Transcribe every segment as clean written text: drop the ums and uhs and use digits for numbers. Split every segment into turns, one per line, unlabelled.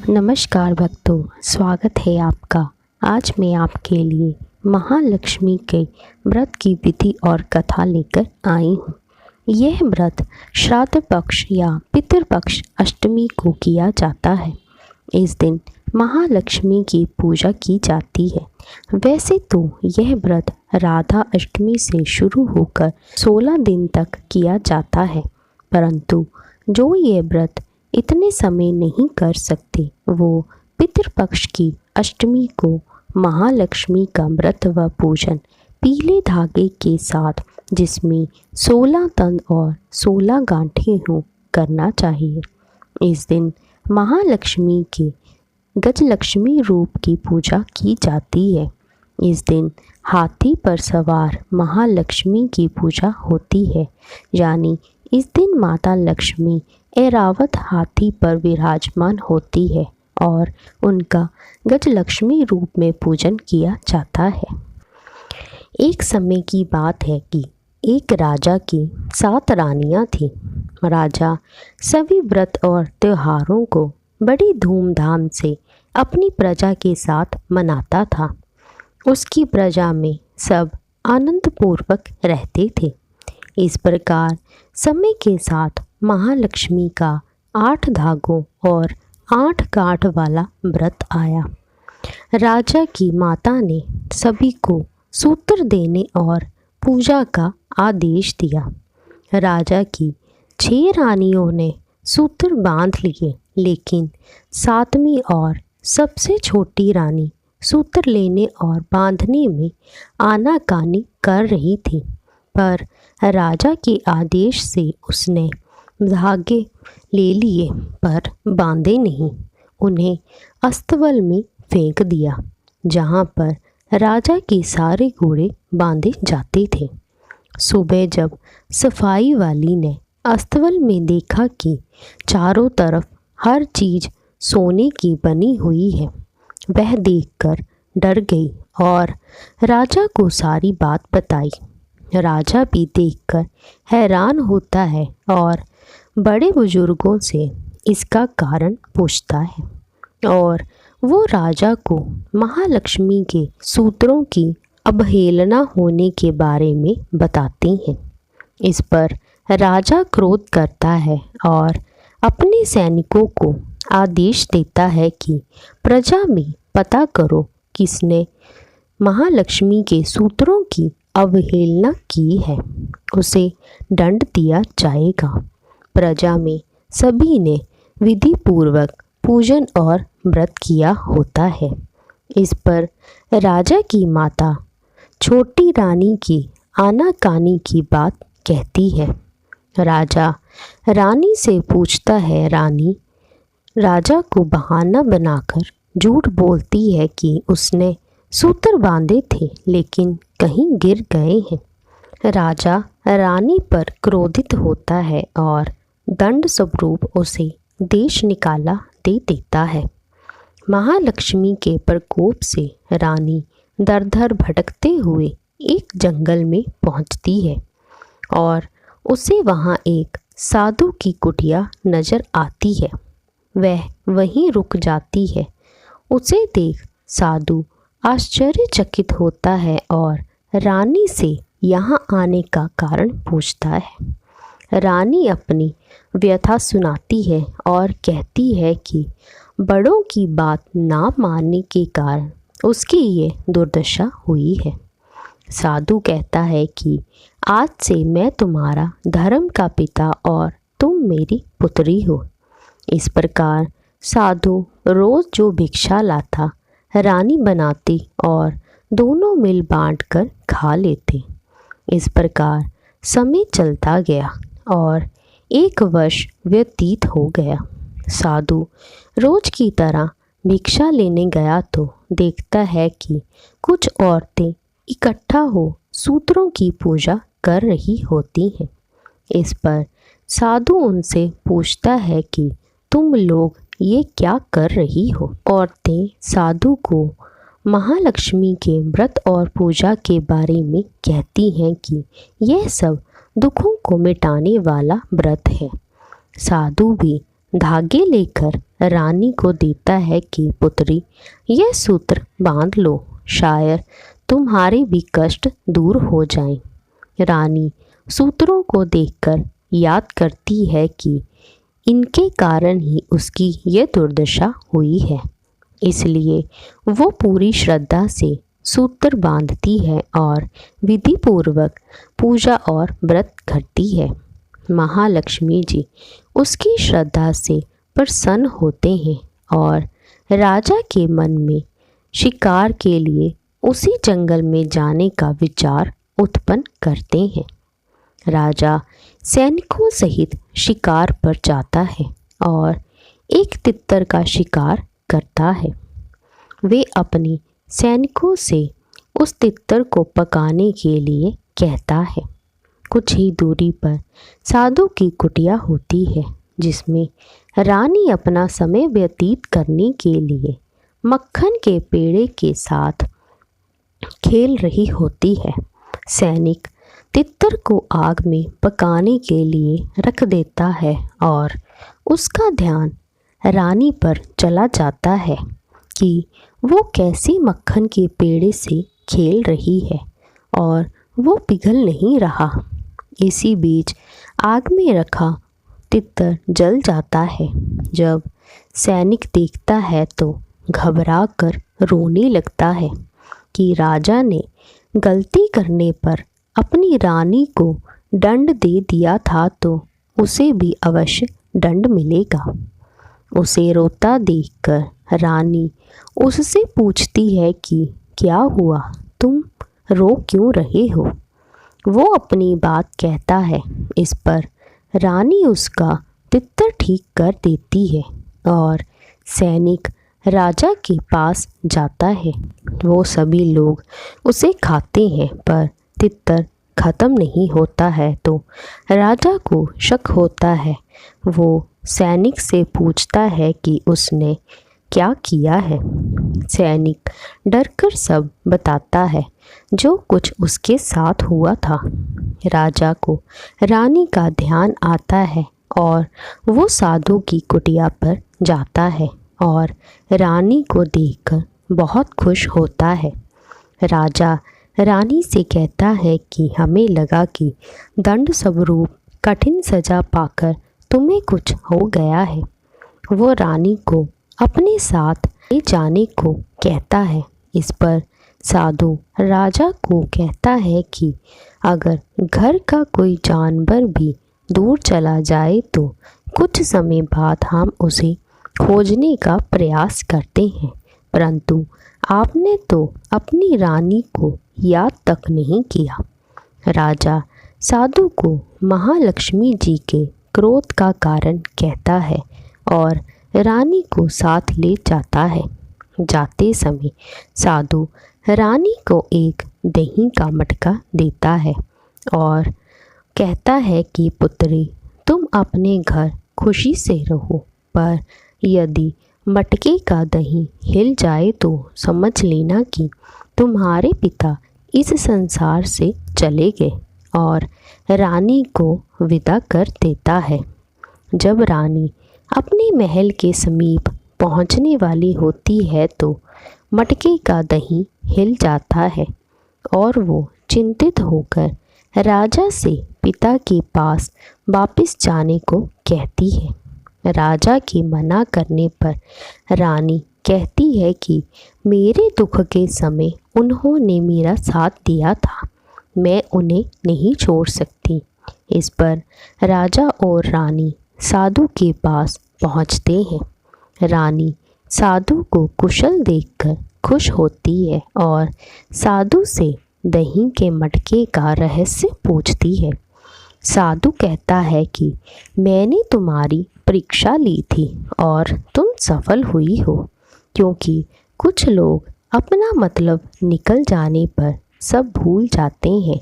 नमस्कार भक्तों, स्वागत है आपका। आज मैं आपके लिए महालक्ष्मी के व्रत की विधि और कथा लेकर आई हूँ। यह व्रत श्राद्ध पक्ष या पितृपक्ष अष्टमी को किया जाता है। इस दिन महालक्ष्मी की पूजा की जाती है। वैसे तो यह व्रत राधा अष्टमी से शुरू होकर 16 दिन तक किया जाता है, परंतु जो ये व्रत इतने समय नहीं कर सकते वो पितृपक्ष की अष्टमी को महालक्ष्मी का व्रत व पूजन पीले धागे के साथ, जिसमें 16 तंद और 16 गांठें हों, करना चाहिए। इस दिन महालक्ष्मी के गजलक्ष्मी रूप की पूजा की जाती है। इस दिन हाथी पर सवार महालक्ष्मी की पूजा होती है, यानी इस दिन माता लक्ष्मी ऐरावत हाथी पर विराजमान होती है और उनका गजलक्ष्मी रूप में पूजन किया जाता है। एक समय की बात है कि एक राजा की 7 रानियां थीं। राजा सभी व्रत और त्योहारों को बड़ी धूमधाम से अपनी प्रजा के साथ मनाता था। उसकी प्रजा में सब आनंदपूर्वक रहते थे। इस प्रकार समय के साथ महालक्ष्मी का 8 धागों और 8 गांठ वाला व्रत आया। राजा की माता ने सभी को सूत्र देने और पूजा का आदेश दिया। राजा की 6 रानियों ने सूत्र बांध लिए, लेकिन 7वीं और सबसे छोटी रानी सूत्र लेने और बांधने में आनाकानी कर रही थी, पर राजा के आदेश से उसने धागे ले लिए पर बांधे नहीं। उन्हें अस्तबल में फेंक दिया, जहाँ पर राजा के सारे घोड़े बांधे जाते थे। सुबह जब सफाई वाली ने अस्तबल में देखा कि चारों तरफ हर चीज़ सोने की बनी हुई है, वह देखकर डर गई और राजा को सारी बात बताई। राजा भी देखकर हैरान होता है और बड़े बुजुर्गों से इसका कारण पूछता है और वो राजा को महालक्ष्मी के सूत्रों की अवहेलना होने के बारे में बताते हैं। इस पर राजा क्रोध करता है और अपने सैनिकों को आदेश देता है कि प्रजा में पता करो किसने महालक्ष्मी के सूत्रों की अवहेलना की है, उसे दंड दिया जाएगा। प्रजा में सभी ने विधि पूर्वक पूजन और व्रत किया होता है। इस पर राजा की माता छोटी रानी की आनाकानी की बात कहती है। राजा रानी से पूछता है। रानी राजा को बहाना बनाकर झूठ बोलती है कि उसने सूत्र बांधे थे, लेकिन कहीं गिर गए हैं। राजा रानी पर क्रोधित होता है और दंड स्वरूप उसे देश निकाला दे देता है। महालक्ष्मी के प्रकोप से रानी दर-दर भटकते हुए एक जंगल में पहुंचती है और उसे वहां एक साधु की कुटिया नजर आती है। वह वहीं रुक जाती है। उसे देख साधु आश्चर्यचकित होता है और रानी से यहाँ आने का कारण पूछता है। रानी अपनी व्यथा सुनाती है और कहती है कि बड़ों की बात ना मानने के कारण उसकी ये दुर्दशा हुई है। साधु कहता है कि आज से मैं तुम्हारा धर्म का पिता और तुम मेरी पुत्री हो। इस प्रकार साधु रोज जो भिक्षा लाता रानी बनाती और दोनों मिल बांटकर खा लेते। इस प्रकार समय चलता गया और 1 वर्ष व्यतीत हो गया। साधु रोज की तरह भिक्षा लेने गया तो देखता है कि कुछ औरतें इकट्ठा हो सूत्रों की पूजा कर रही होती हैं। इस पर साधु उनसे पूछता है कि तुम लोग ये क्या कर रही हो? औरतें साधु को महालक्ष्मी के व्रत और पूजा के बारे में कहती हैं कि यह सब दुखों को मिटाने वाला व्रत है। साधु भी धागे लेकर रानी को देता है कि पुत्री, यह सूत्र बांध लो, शायद तुम्हारे भी कष्ट दूर हो जाएं। रानी सूत्रों को देखकर याद करती है कि इनके कारण ही उसकी यह दुर्दशा हुई है, इसलिए वो पूरी श्रद्धा से सूत्र बांधती है और विधि पूर्वक पूजा और व्रत करती है। महालक्ष्मी जी उसकी श्रद्धा से प्रसन्न होते हैं और राजा के मन में शिकार के लिए उसी जंगल में जाने का विचार उत्पन्न करते हैं। राजा सैनिकों सहित शिकार पर जाता है और एक तितर का शिकार करता है। वे अपने सैनिकों से उस तितर को पकाने के लिए कहता है। कुछ ही दूरी पर साधु की कुटिया होती है, जिसमें रानी अपना समय व्यतीत करने के लिए मक्खन के पेड़े के साथ खेल रही होती है। सैनिक तितर को आग में पकाने के लिए रख देता है और उसका ध्यान रानी पर चला जाता है कि वो कैसे मक्खन के पेड़े से खेल रही है और वो पिघल नहीं रहा। इसी बीच आग में रखा तितर जल जाता है। जब सैनिक देखता है तो घबराकर रोने लगता है कि राजा ने गलती करने पर अपनी रानी को दंड दे दिया था तो उसे भी अवश्य दंड मिलेगा। उसे रोता देखकर रानी उससे पूछती है कि क्या हुआ, तुम रो क्यों रहे हो। वो अपनी बात कहता है। इस पर रानी उसका तितर ठीक कर देती है और सैनिक राजा के पास जाता है। वो सभी लोग उसे खाते हैं, पर तितर खत्म नहीं होता है तो राजा को शक होता है। वो सैनिक से पूछता है कि उसने क्या किया है। सैनिक डरकर सब बताता है जो कुछ उसके साथ हुआ था। राजा को रानी का ध्यान आता है और वो साधु की कुटिया पर जाता है और रानी को देखकर बहुत खुश होता है। राजा रानी से कहता है कि हमें लगा कि दंड स्वरूप कठिन सजा पाकर तुम्हें कुछ हो गया है। वो रानी को अपने साथ ले जाने को कहता है। इस पर साधु राजा को कहता है कि अगर घर का कोई जानवर भी दूर चला जाए तो कुछ समय बाद हम उसे खोजने का प्रयास करते हैं, परंतु आपने तो अपनी रानी को याद तक नहीं किया। राजा साधु को महालक्ष्मी जी के क्रोध का कारण कहता है और रानी को साथ ले जाता है। जाते समय साधु रानी को एक दही का मटका देता है और कहता है कि पुत्री, तुम अपने घर खुशी से रहो, पर यदि मटके का दही हिल जाए तो समझ लेना कि तुम्हारे पिता इस संसार से चले गए। और रानी को विदा कर देता है। जब रानी अपने महल के समीप पहुंचने वाली होती है तो मटके का दही हिल जाता है और वो चिंतित होकर राजा से पिता के पास वापस जाने को कहती है। राजा के मना करने पर रानी कहती है कि मेरे दुख के समय उन्होंने मेरा साथ दिया था, मैं उन्हें नहीं छोड़ सकती। इस पर राजा और रानी साधु के पास पहुंचते हैं। रानी साधु को कुशल देखकर खुश होती है और साधु से दही के मटके का रहस्य पूछती है। साधु कहता है कि मैंने तुम्हारी परीक्षा ली थी और तुम सफल हुई हो, क्योंकि कुछ लोग अपना मतलब निकल जाने पर सब भूल जाते हैं।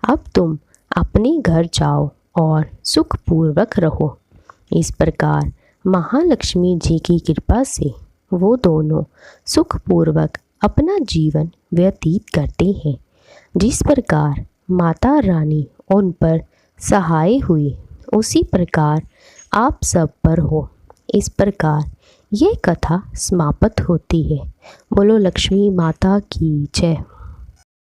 अब तुम अपने घर जाओ और सुखपूर्वक रहो। इस प्रकार महालक्ष्मी जी की कृपा से वो दोनों सुखपूर्वक अपना जीवन व्यतीत करते हैं। जिस प्रकार माता रानी उन पर सहाय हुई, उसी प्रकार आप सब पर हो। इस प्रकार ये कथा समाप्त होती है। बोलो लक्ष्मी माता की जय।